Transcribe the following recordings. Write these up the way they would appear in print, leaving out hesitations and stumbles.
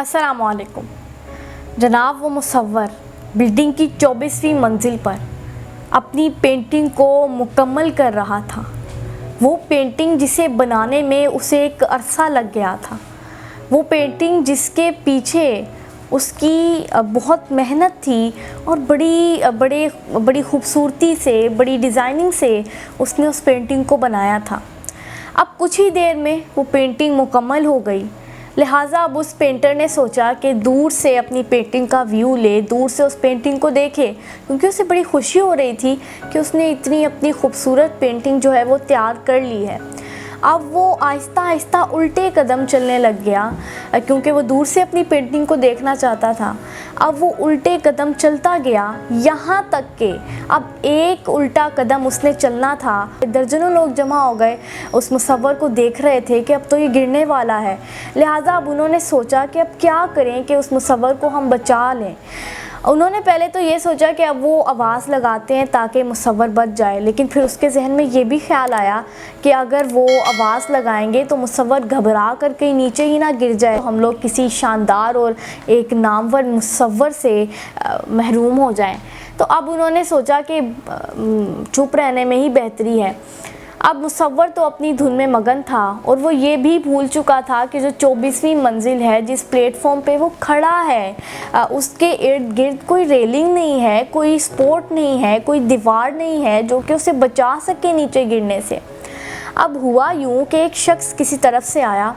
अस्सलाम वालेकुम जनाब। वो मुसव्वर बिल्डिंग की 24वीं मंजिल पर अपनी पेंटिंग को मुकम्मल कर रहा था। वो पेंटिंग जिसे बनाने में उसे एक अरसा लग गया था, वो पेंटिंग जिसके पीछे उसकी बहुत मेहनत थी और बड़ी खूबसूरती से, बड़ी डिज़ाइनिंग से उसने उस पेंटिंग को बनाया था। अब कुछ ही देर में वो पेंटिंग मुकम्मल हो गई। लिहाजा अब उस पेंटर ने सोचा कि दूर से अपनी पेंटिंग का व्यू ले, दूर से उस पेंटिंग को देखे, क्योंकि उसे बड़ी खुशी हो रही थी कि उसने इतनी अपनी खूबसूरत पेंटिंग जो है वो तैयार कर ली है। अब वो आहिस्ता आहिस्ता उल्टे कदम चलने लग गया, क्योंकि वो दूर से अपनी पेंटिंग को देखना चाहता था। अब वो उल्टे कदम चलता गया, यहाँ तक कि अब एक उल्टा कदम उसने चलना था, दर्जनों लोग जमा हो गए, उस मुसव्वर को देख रहे थे कि अब तो ये गिरने वाला है। लिहाजा अब उन्होंने सोचा कि अब क्या करें कि उस मुसव्वर को हम बचा लें। उन्होंने पहले तो ये सोचा कि अब वो आवाज़ लगाते हैं ताकि मुसव्वर बच जाए, लेकिन फिर उसके जहन में ये भी ख्याल आया कि अगर वो आवाज़ लगाएंगे तो मुसव्वर घबरा कर कहीं नीचे ही ना गिर जाए, तो हम लोग किसी शानदार और एक नामवर मुसव्वर से महरूम हो जाएं। तो अब उन्होंने सोचा कि चुप रहने में ही बेहतरी है। अब मुसव्वर तो अपनी धुन में मगन था और वो ये भी भूल चुका था कि जो 24वीं मंजिल है, जिस प्लेटफॉर्म पे वो खड़ा है, उसके इर्द गिर्द कोई रेलिंग नहीं है, कोई सपोर्ट नहीं है, कोई दीवार नहीं है जो कि उसे बचा सके नीचे गिरने से। अब हुआ यूँ कि एक शख्स किसी तरफ से आया,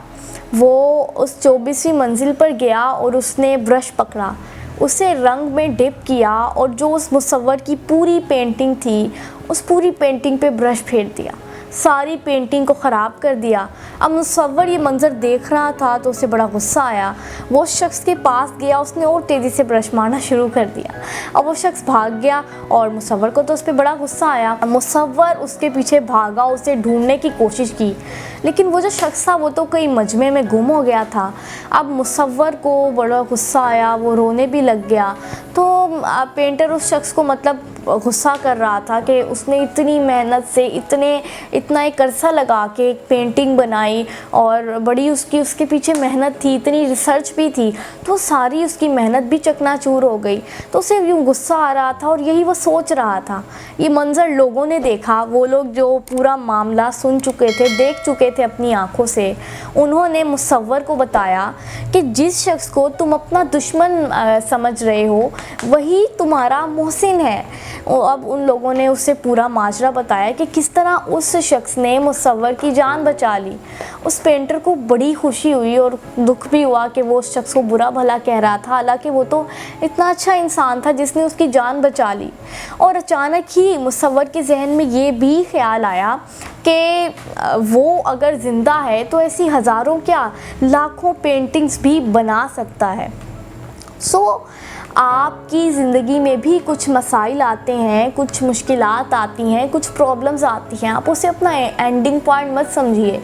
वो उस 24वीं मंजिल पर गया और उसने ब्रश पकड़ा, उसे रंग में डिप किया और जो उस मुसव्वर की पूरी पेंटिंग थी उस पूरी पेंटिंग पे ब्रश फेर दिया, सारी पेंटिंग को ख़राब कर दिया। अब मुसव्वर ये मंज़र देख रहा था तो उसे बड़ा गुस्सा आया। वो उस शख्स के पास गया, उसने और तेज़ी से ब्रश मारना शुरू कर दिया। अब वो शख्स भाग गया और मुसव्वर को तो उस पर बड़ा गुस्सा आया। मुसव्वर उसके पीछे भागा, उसे ढूंढने की कोशिश की, लेकिन वो जो शख्स था वो तो कहीं मजमे में गुम हो गया था। अब मुसव्वर को बड़ा गुस्सा आया, वो रोने भी लग गया। तो पेंटर उस शख्स को मतलब गुस्सा कर रहा था कि उसने इतनी मेहनत से इतना एक अरसा लगा के एक पेंटिंग बनाई और बड़ी उसके पीछे मेहनत थी, इतनी रिसर्च भी थी, तो सारी उसकी मेहनत भी चकनाचूर हो गई। तो उसे यूँ गुस्सा आ रहा था और यही वो सोच रहा था। ये मंज़र लोगों ने देखा, वो लोग जो पूरा मामला सुन चुके थे, देख चुके थे अपनी आँखों से। उन्होंने मुसव्वर को बताया कि जिस शख्स को तुम अपना दुश्मन समझ रहे हो वही तुम्हारा मोहसिन है। अब उन लोगों ने उसे पूरा माजरा बताया कि किस तरह उस शख्स ने मुसव्वर की जान बचा ली। उस पेंटर को बड़ी खुशी हुई और दुख भी हुआ कि वो उस शख्स को बुरा भला कह रहा था, हालांकि वो तो इतना अच्छा इंसान था जिसने उसकी जान बचा ली। और अचानक ही मुसव्वर के जहन में ये भी ख्याल आया कि वो अगर ज़िंदा है तो ऐसी हज़ारों क्या लाखों पेंटिंग्स भी बना सकता है। आपकी ज़िंदगी में भी कुछ मसाइल आते हैं, कुछ मुश्किलात आती हैं, कुछ प्रॉब्लम्स आती हैं। आप उसे अपना एंडिंग पॉइंट मत समझिए।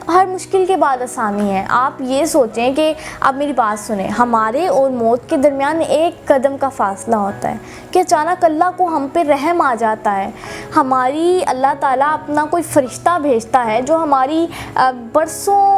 हर मुश्किल के बाद आसानी है। आप ये सोचें कि आप मेरी बात सुनें, हमारे और मौत के दरमियान एक कदम का फ़ासला होता है कि अचानक अल्लाह को हम पे रहम आ जाता है। हमारी अल्लाह ताला अपना कोई फ़रिश्ता भेजता है जो हमारी बरसों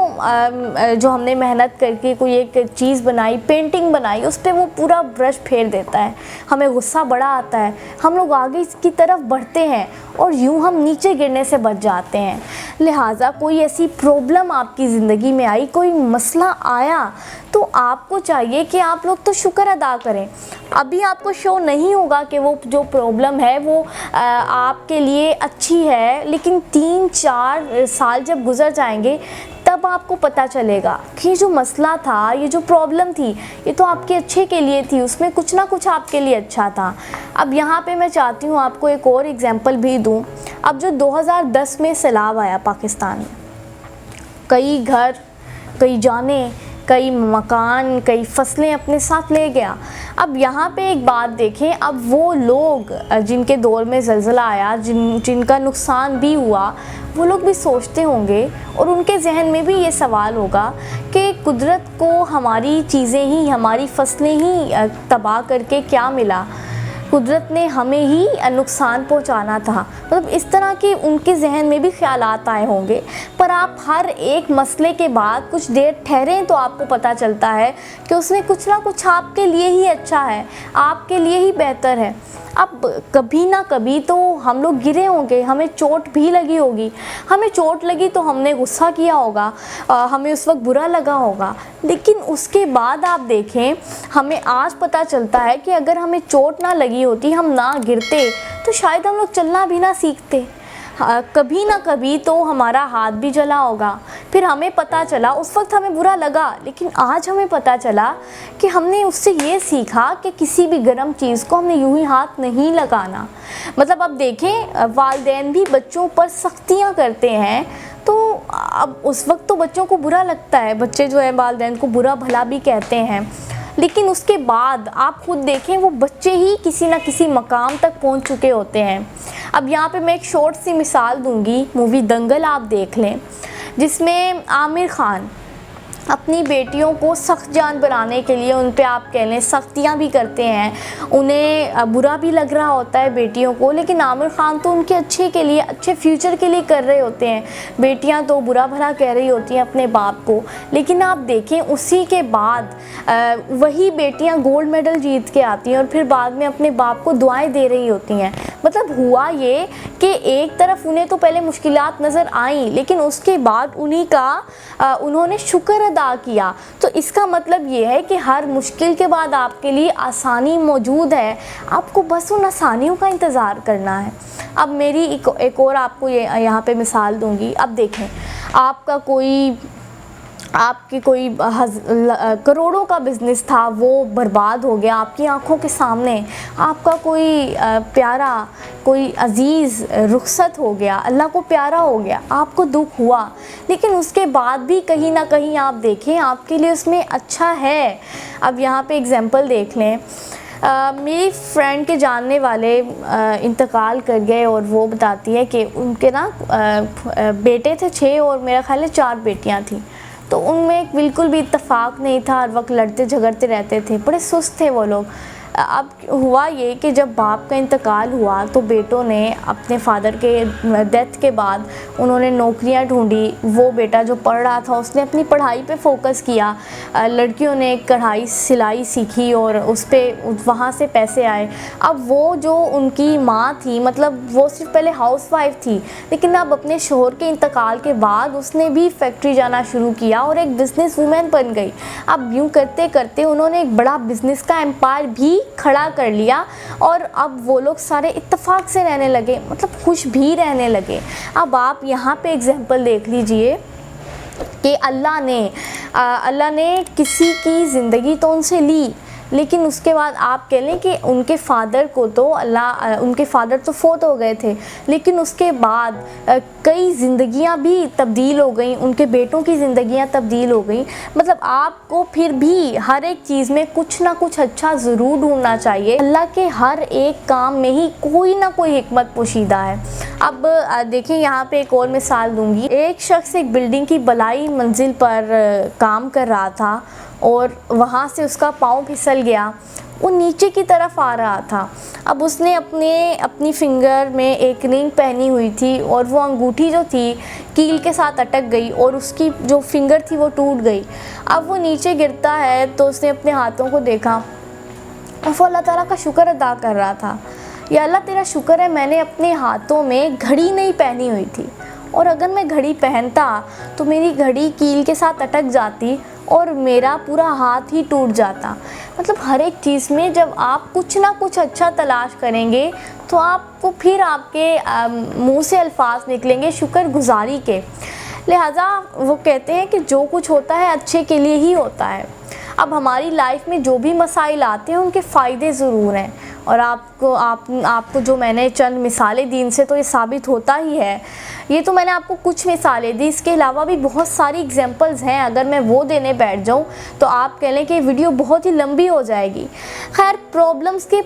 जो हमने मेहनत करके कोई एक चीज़ बनाई, पेंटिंग बनाई, उस पर वो पूरा ब्रश फेर देता है। हमें गुस्सा बड़ा आता है, हम लोग आगे की तरफ बढ़ते हैं और यूँ हम नीचे गिरने से बच जाते हैं। लिहाजा कोई ऐसी प्रॉब्लम आपकी ज़िंदगी में आई, कोई मसला आया, तो आपको चाहिए कि आप लोग तो शुक्र अदा करें। अभी आपको शो नहीं होगा कि वो जो प्रॉब्लम है वो आपके लिए अच्छी है, लेकिन 3-4 साल जब गुजर जाएंगे तब आपको पता चलेगा कि जो मसला था, ये जो प्रॉब्लम थी, ये तो आपके अच्छे के लिए थी, उसमें कुछ ना कुछ आपके लिए अच्छा था। अब यहाँ पे मैं चाहती हूँ आपको एक और एग्जांपल भी दूँ। अब जो 2010 में सैलाब आया पाकिस्तान में, कई घर, कई जाने, कई मकान, कई फसलें अपने साथ ले गया। अब यहाँ पे एक बात देखें, अब वो लोग जिनके दौर में ज़लज़ला आया, जिनका नुकसान भी हुआ, वो लोग भी सोचते होंगे और उनके जहन में भी ये सवाल होगा कि कुदरत को हमारी चीज़ें ही, हमारी फसलें ही तबाह करके क्या मिला। कुदरत ने हमें ही नुकसान पहुंचाना था। मतलब इस तरह के उनके जहन में भी ख्यालात आए होंगे। पर आप हर एक मसले के बाद कुछ देर ठहरें तो आपको पता चलता है कि उसमें कुछ ना कुछ आपके लिए ही अच्छा है, आपके लिए ही बेहतर है। अब कभी ना कभी तो हम लोग गिरे होंगे, हमें चोट भी लगी होगी। हमें चोट लगी तो हमने गुस्सा किया होगा, हमें उस वक्त बुरा लगा होगा। लेकिन उसके बाद आप देखें, हमें आज पता चलता है कि अगर हमें चोट ना लगी होती, हम ना गिरते, तो शायद हम लोग चलना भी ना सीखते। कभी ना कभी तो हमारा हाथ भी जला होगा। फिर हमें पता चला, उस वक्त हमें बुरा लगा, लेकिन आज हमें पता चला कि हमने उससे ये सीखा कि किसी भी गर्म चीज़ को हमने यूं ही हाथ नहीं लगाना। मतलब अब देखें, वालिदैन भी बच्चों पर सख्तियां करते हैं, तो अब उस वक्त तो बच्चों को बुरा लगता है, बच्चे जो है वालिदैन को बुरा भला भी कहते हैं। लेकिन उसके बाद आप खुद देखें, वो बच्चे ही किसी न किसी मकाम तक पहुंच चुके होते हैं। अब यहाँ पे मैं एक शॉर्ट सी मिसाल दूंगी, मूवी दंगल आप देख लें, जिसमें आमिर खान अपनी बेटियों को सख्त जान बनाने के लिए उन पे आप कह लें सख्तियाँ भी करते हैं। उन्हें बुरा भी लग रहा होता है बेटियों को, लेकिन आमिर खान तो उनके अच्छे के लिए, अच्छे फ्यूचर के लिए कर रहे होते हैं। बेटियां तो बुरा भला कह रही होती हैं अपने बाप को, लेकिन आप देखें उसी के बाद वही बेटियां गोल्ड मेडल जीत के आती हैं और फिर बाद में अपने बाप को दुआएं दे रही होती हैं। मतलब हुआ ये कि एक तरफ उन्हें तो पहले मुश्किलात नज़र आई, लेकिन उसके बाद उन्होंने शुक्र अदा किया। तो इसका मतलब ये है कि हर मुश्किल के बाद आपके लिए आसानी मौजूद है, आपको बस उन आसानियों का इंतज़ार करना है। अब मेरी एक और आपको यहाँ पे मिसाल दूंगी। अब देखें, आपकी कोई करोड़ों का बिज़नेस था, वो बर्बाद हो गया आपकी आंखों के सामने। आपका कोई प्यारा, कोई अज़ीज़ रुखसत हो गया, अल्लाह को प्यारा हो गया, आपको दुख हुआ, लेकिन उसके बाद भी कहीं ना कहीं आप देखें आपके लिए उसमें अच्छा है। अब यहाँ पे एग्ज़ाम्पल देख लें, मेरी फ्रेंड के जानने वाले इंतकाल कर गए और वो बताती है कि उनके ना बेटे थे 6 और मेरा ख्याल है 4 बेटियां थी। तो उनमें बिल्कुल भी इत्तेफाक नहीं था, हर वक्त लड़ते झगड़ते रहते थे, बड़े सुस्त थे वो लोग। अब हुआ ये कि जब बाप का इंतकाल हुआ तो बेटों ने अपने फादर के डेथ के बाद उन्होंने नौकरियां ढूंढी। वो बेटा जो पढ़ रहा था उसने अपनी पढ़ाई पे फोकस किया, लड़कियों ने कढ़ाई सिलाई सीखी और उस पर वहाँ से पैसे आए। अब वो जो उनकी माँ थी, मतलब वो सिर्फ पहले हाउसवाइफ थी, लेकिन अब अपने शोहर के इंतकाल के बाद उसने भी फैक्ट्री जाना शुरू किया और एक बिज़नेस वूमेन बन गई। अब यूँ करते करते उन्होंने एक बड़ा बिज़नेस का एम्पायर भी खड़ा कर लिया और अब वो लोग सारे इत्तेफाक से रहने लगे, मतलब खुश भी रहने लगे। अब आप यहाँ पे एग्जांपल देख लीजिए कि अल्लाह ने किसी की ज़िंदगी तो उनसे ली, लेकिन उसके बाद आप कह लें कि उनके फ़ादर तो फोत हो गए थे, लेकिन उसके बाद कई ज़िंदगियां भी तब्दील हो गई, उनके बेटों की ज़िंदगियां तब्दील हो गई। मतलब आपको फिर भी हर एक चीज़ में कुछ ना कुछ अच्छा ज़रूर ढूंढना चाहिए। अल्लाह के हर एक काम में ही कोई ना कोई हिकमत पोशीदा है। अब देखें, यहाँ पे एक और मिसाल दूंगी। एक शख्स एक बिल्डिंग की बलाई मंजिल पर काम कर रहा था और वहाँ से उसका पाँव फिसल गया, वो नीचे की तरफ आ रहा था। अब उसने अपनी फिंगर में एक रिंग पहनी हुई थी और वो अंगूठी जो थी कील के साथ अटक गई और उसकी जो फिंगर थी वो टूट गई। अब वो नीचे गिरता है तो उसने अपने हाथों को देखा और वो अल्लाह ताला का शुक्र अदा कर रहा था, या अल्लाह तेरा शुक्र है मैंने अपने हाथों में घड़ी नहीं पहनी हुई थी, और अगर मैं घड़ी पहनता तो मेरी घड़ी कील के साथ अटक जाती और मेरा पूरा हाथ ही टूट जाता। मतलब हर एक चीज़ में जब आप कुछ ना कुछ अच्छा तलाश करेंगे तो आपको फिर आपके मुंह से अल्फाज निकलेंगे शुक्रगुजारी के। लिहाजा वो कहते हैं कि जो कुछ होता है अच्छे के लिए ही होता है। अब हमारी लाइफ में जो भी मसाइल आते हैं उनके फ़ायदे ज़रूर हैं, और आपको जो मैंने चंद मिसालें दी इनसे तो ये साबित होता ही है। ये तो मैंने आपको कुछ मिसालें दी, इसके अलावा भी बहुत सारी एग्जांपल्स हैं। अगर मैं वो देने बैठ जाऊँ तो आप कह लें कि वीडियो बहुत ही लंबी हो जाएगी। खैर, प्रॉब्लम्स के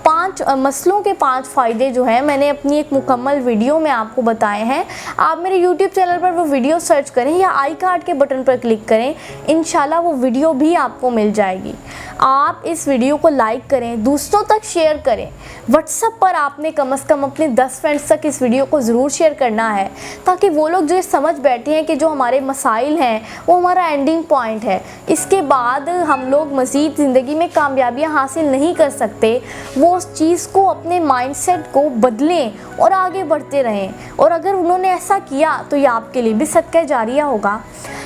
5 मसलों के 5 फ़ायदे जो हैं मैंने अपनी एक मुकम्मल वीडियो में आपको बताए हैं। आप मेरे यूट्यूब चैनल पर वो वीडियो सर्च करें या आई कार्ड के बटन पर क्लिक करें, इंशाल्लाह वो वीडियो भी आपको मिल जाएगी। आप इस वीडियो को लाइक करें। کریں, دوسروں تک شیئر کریں. واٹس ایپ پر آپ نے کم از کم اپنے 10 فرینڈس تک اس ویڈیو کو ضرور شیئر کرنا ہے, تاکہ وہ لوگ جو سمجھ بیٹھے ہیں کہ جو ہمارے مسائل ہیں وہ ہمارا اینڈنگ پوائنٹ ہے, اس کے بعد ہم لوگ مزید زندگی میں کامیابیاں حاصل نہیں کر سکتے, وہ اس چیز کو اپنے مائنڈ سیٹ کو بدلیں اور آگے بڑھتے رہیں. اور اگر انہوں نے ایسا کیا تو یہ آپ کے لیے بھی صدقہ جاریہ ہوگا.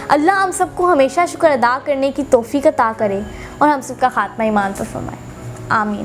اللہ ہم سب کو ہمیشہ شکر ادا کرنے کی توفیق عطا کرے اور ہم سب کا خاتمہ ایمان پر فرمائے. آمین.